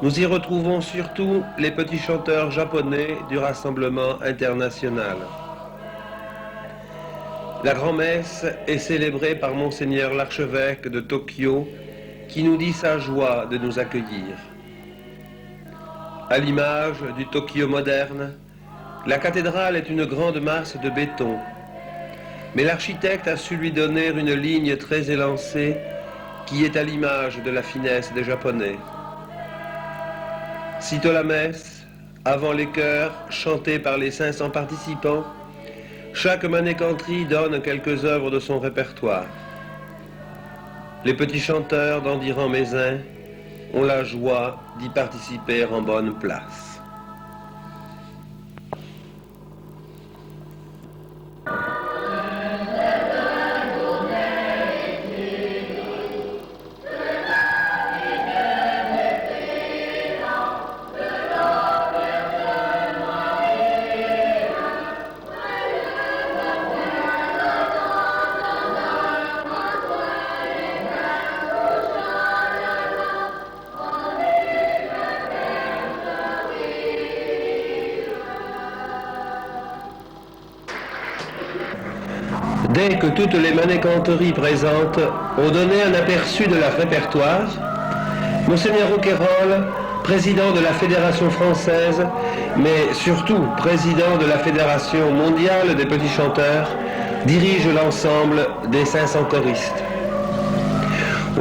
Nous y retrouvons surtout les petits chanteurs japonais du Rassemblement international. La grand-messe est célébrée par Monseigneur l'archevêque de Tokyo qui nous dit sa joie de nous accueillir. À l'image du Tokyo moderne, la cathédrale est une grande masse de béton, mais l'architecte a su lui donner une ligne très élancée qui est à l'image de la finesse des Japonais. Sitôt la messe, avant les chœurs chantés par les 500 participants, chaque manécanterie donne quelques œuvres de son répertoire. Les petits chanteurs d'Andiran-Mézin ont la joie d'y participer en bonne place. Dès que toutes les manécanteries présentes ont donné un aperçu de leur répertoire, Monseigneur Rouquayrol, président de la Fédération française, mais surtout président de la Fédération mondiale des petits chanteurs, dirige l'ensemble des 500 choristes.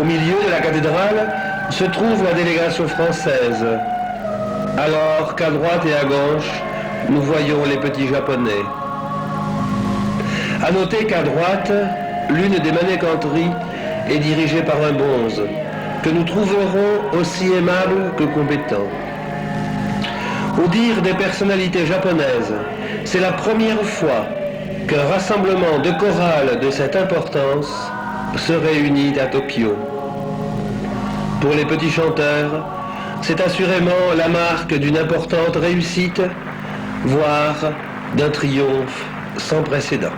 Au milieu de la cathédrale se trouve la délégation française, alors qu'à droite et à gauche, nous voyons les petits japonais. À noter qu'à droite, l'une des manécanteries est dirigée par un bonze, que nous trouverons aussi aimable que compétent. Au dire des personnalités japonaises, c'est la première fois qu'un rassemblement de chorales de cette importance se réunit à Tokyo. Pour les petits chanteurs, c'est assurément la marque d'une importante réussite, voire d'un triomphe sans précédent.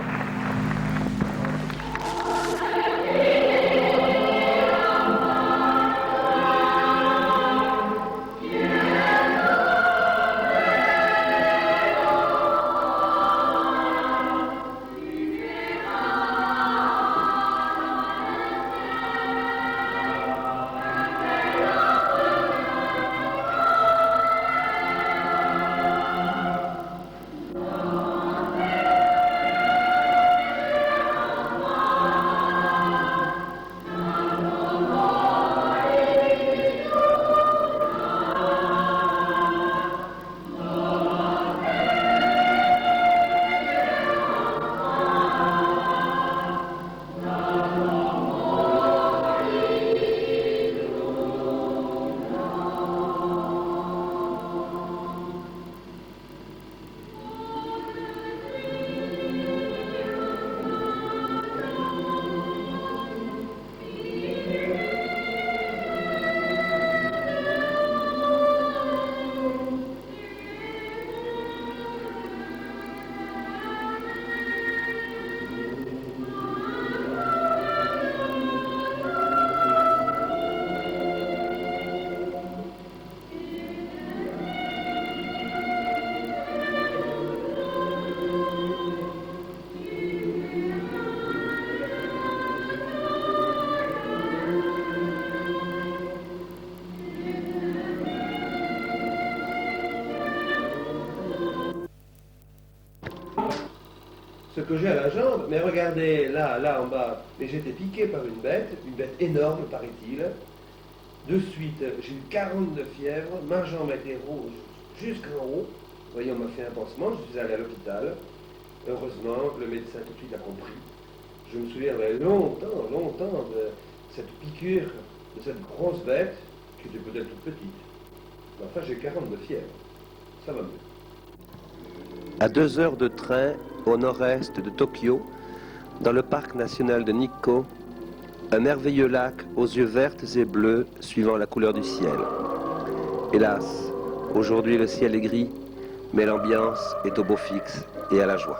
Ce que j'ai à la jambe, mais regardez, là en bas, et j'étais piqué par une bête énorme, paraît-il. De suite, j'ai eu 42 fièvres, ma jambe était rouge jusqu'en haut. Vous voyez, on m'a fait un pansement, je suis allé à l'hôpital. Heureusement, le médecin tout de suite a compris. Je me souviendrai longtemps de cette piqûre, de cette grosse bête, qui était peut-être toute petite. Mais enfin, j'ai 42 fièvres. Ça va mieux. À 2 heures de train au nord-est de Tokyo, dans le parc national de Nikko, un merveilleux lac aux yeux verts et bleus suivant la couleur du ciel. Hélas, aujourd'hui le ciel est gris, mais l'ambiance est au beau fixe et à la joie.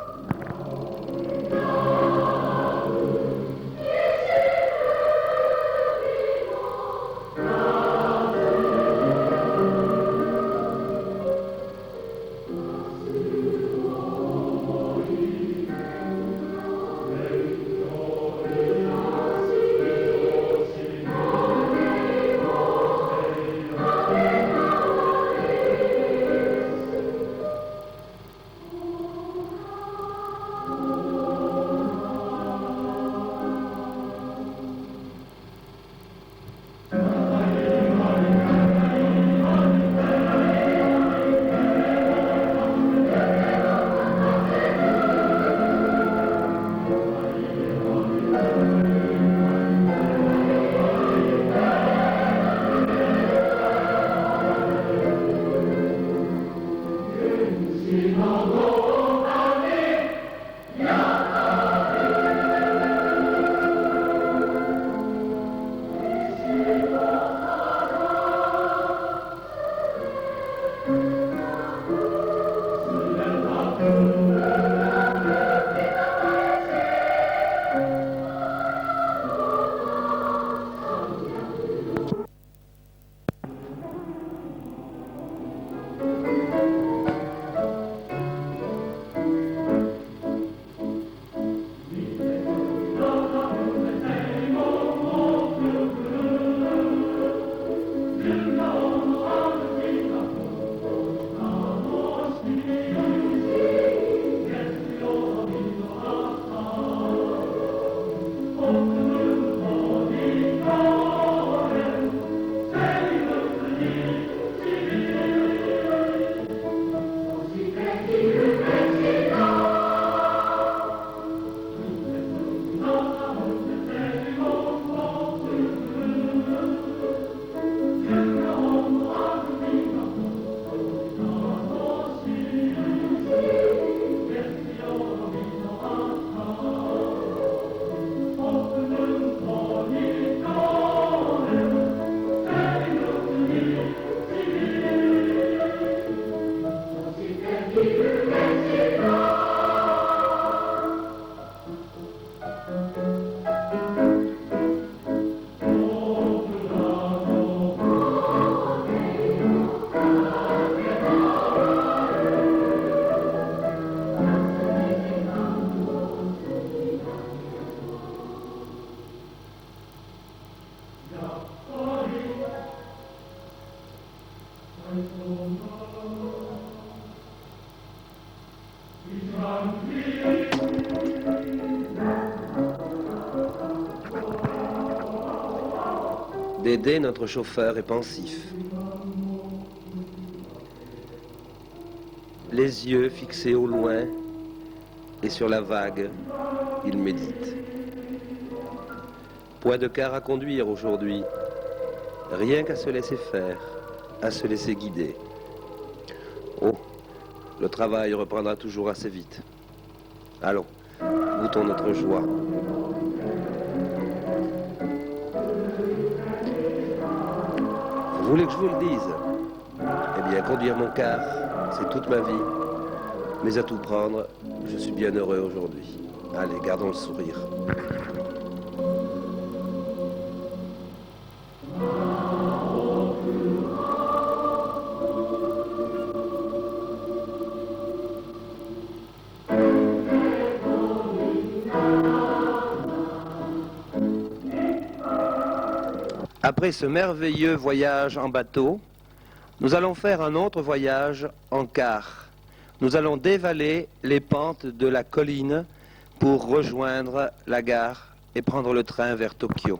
Dédé, notre chauffeur, est pensif. Les yeux fixés au loin et sur la vague, il médite. Point de car à conduire aujourd'hui, rien qu'à se laisser faire, à se laisser guider. Oh, le travail reprendra toujours assez vite. Allons, goûtons notre joie. Vous voulez que je vous le dise? Eh bien, conduire mon car, c'est toute ma vie. Mais à tout prendre, je suis bien heureux aujourd'hui. Allez, gardons le sourire. Après ce merveilleux voyage en bateau, nous allons faire un autre voyage en car. Nous allons dévaler les pentes de la colline pour rejoindre la gare et prendre le train vers Tokyo.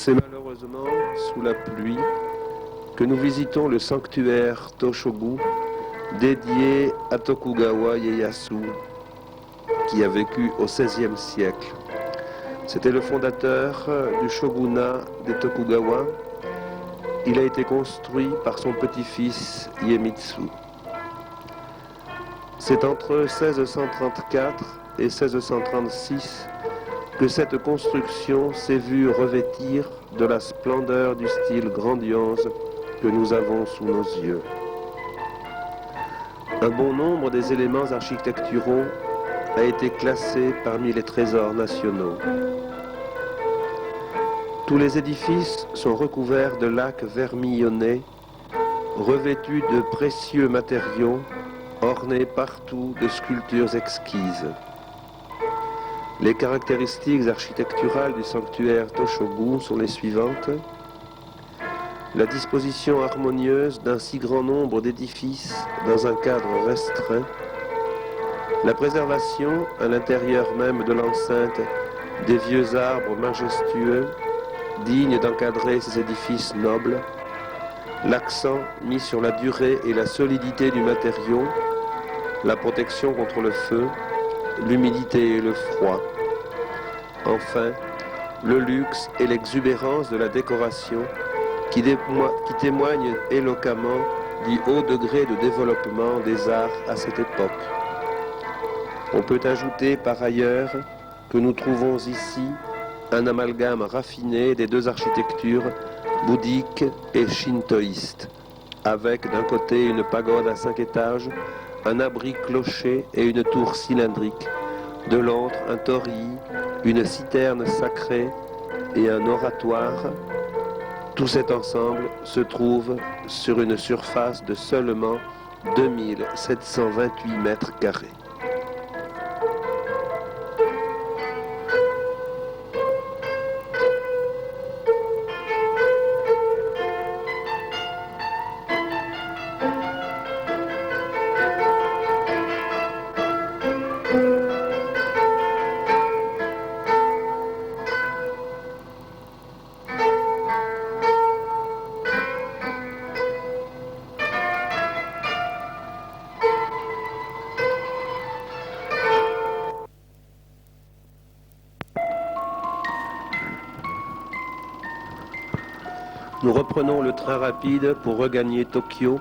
C'est malheureusement sous la pluie que nous visitons le sanctuaire Toshogu dédié à Tokugawa Ieyasu qui a vécu au XVIe siècle. C'était le fondateur du shogunat des Tokugawa. Il a été construit par son petit-fils Iemitsu. C'est entre 1634 et 1636 que cette construction s'est vue revêtir de la splendeur du style grandiose que nous avons sous nos yeux. Un bon nombre des éléments architecturaux a été classé parmi les trésors nationaux. Tous les édifices sont recouverts de lacs vermillonnés, revêtus de précieux matériaux, ornés partout de sculptures exquises. Les caractéristiques architecturales du sanctuaire Toshogu sont les suivantes. La disposition harmonieuse d'un si grand nombre d'édifices dans un cadre restreint. La préservation, à l'intérieur même de l'enceinte, des vieux arbres majestueux, dignes d'encadrer ces édifices nobles. L'accent mis sur la durée et la solidité du matériau, la protection contre le feu, l'humidité et le froid. Enfin, le luxe et l'exubérance de la décoration qui témoignent éloquemment du haut degré de développement des arts à cette époque. On peut ajouter par ailleurs que nous trouvons ici un amalgame raffiné des deux architectures bouddhique et shintoïste, avec d'un côté une pagode à 5 étages, un abri clocher et une tour cylindrique, de l'autre un torii, une citerne sacrée et un oratoire. Tout cet ensemble se trouve sur une surface de seulement 2728 mètres carrés. Nous reprenons le train rapide pour regagner Tokyo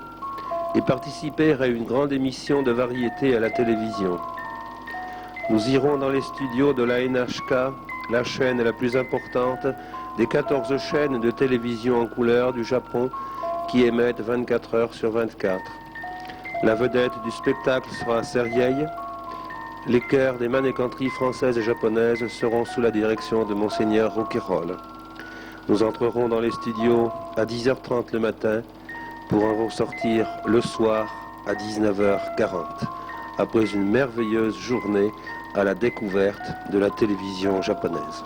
et participer à une grande émission de variété à la télévision. Nous irons dans les studios de la NHK, la chaîne la plus importante des 14 chaînes de télévision en couleur du Japon qui émettent 24 heures sur 24. La vedette du spectacle sera Serieille. Les chœurs des manécanteries françaises et japonaises seront sous la direction de Monseigneur Rouquayrol. Nous entrerons dans les studios à 10h30 le matin pour en ressortir le soir à 19h40, après une merveilleuse journée à la découverte de la télévision japonaise.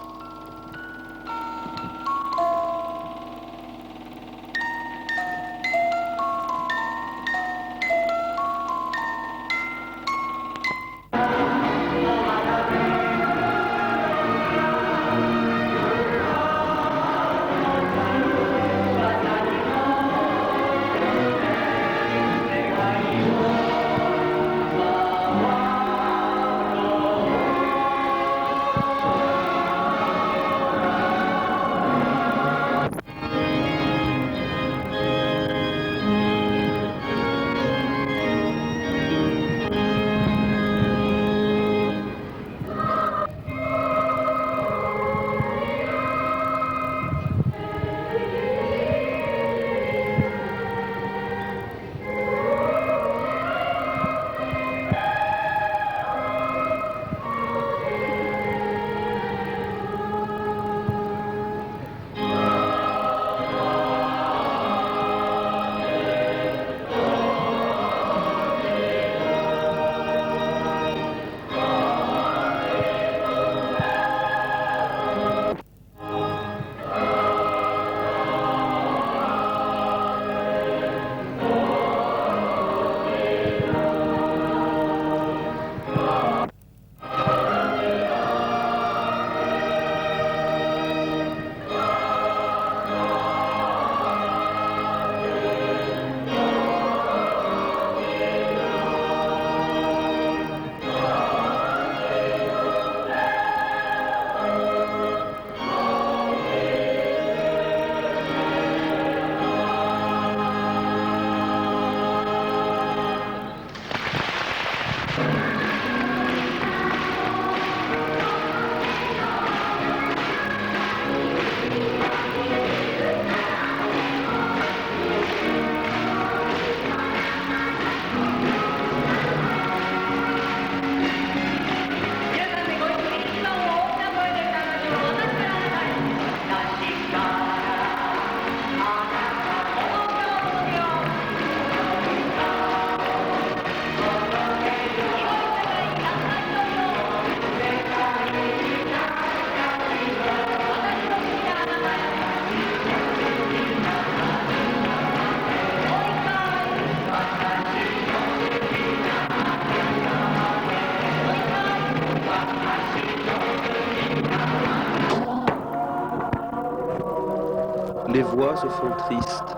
Les voix se font tristes,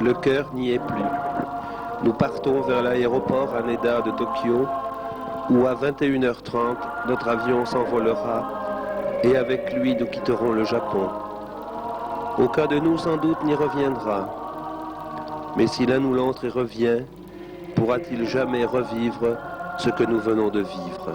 Le cœur n'y est plus. Nous partons vers l'aéroport Haneda de Tokyo, où à 21h30, notre avion s'envolera et avec lui nous quitterons le Japon. Aucun de nous sans doute n'y reviendra. Mais si l'un ou l'autre y revient, pourra-t-il jamais revivre ce que nous venons de vivre ?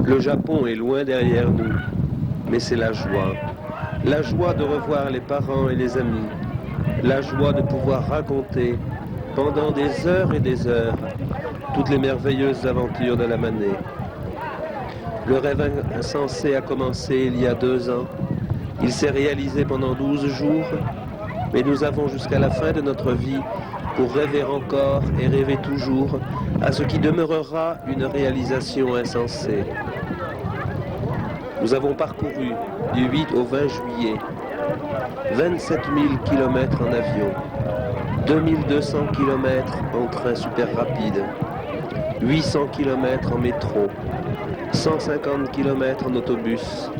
Le Japon est loin derrière nous, mais c'est la joie. La joie de revoir les parents et les amis. La joie de pouvoir raconter pendant des heures et des heures toutes les merveilleuses aventures de la manée. Le rêve insensé a commencé il y a 2 ans. Il s'est réalisé pendant 12 jours, mais nous avons jusqu'à la fin de notre vie pour rêver encore et rêver toujours à ce qui demeurera une réalisation insensée. Nous avons parcouru du 8 au 20 juillet 27 000 km en avion, 2200 km en train super rapide, 800 km en métro, 150 km en autobus,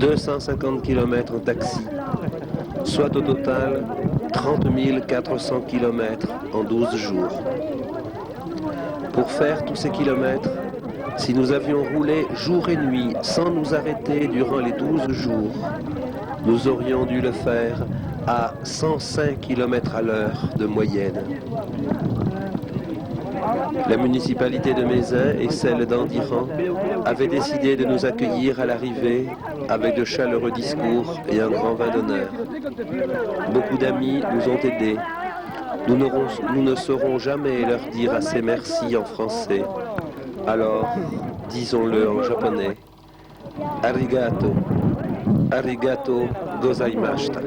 250 km en taxi, soit au total 30 400 km en 12 jours. Pour faire tous ces kilomètres, si nous avions roulé jour et nuit sans nous arrêter durant les 12 jours, nous aurions dû le faire à 105 km à l'heure de moyenne. La municipalité de Mézin et celle d'Andiran avaient décidé de nous accueillir à l'arrivée avec de chaleureux discours et un grand vin d'honneur. Beaucoup d'amis nous ont aidés. Nous ne saurons jamais leur dire assez merci en français. Alors, disons-le en japonais. Arigato. Arigato gozaimashita.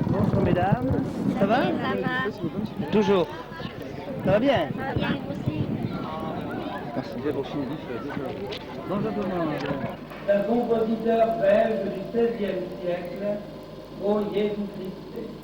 Bonjour mesdames, ça va? Ça va. Toujours. Ça va bien? Ça va bien aussi. Merci. Bonjour tout le monde. Un compositeur belge du XVIe siècle, O Jésus Christ.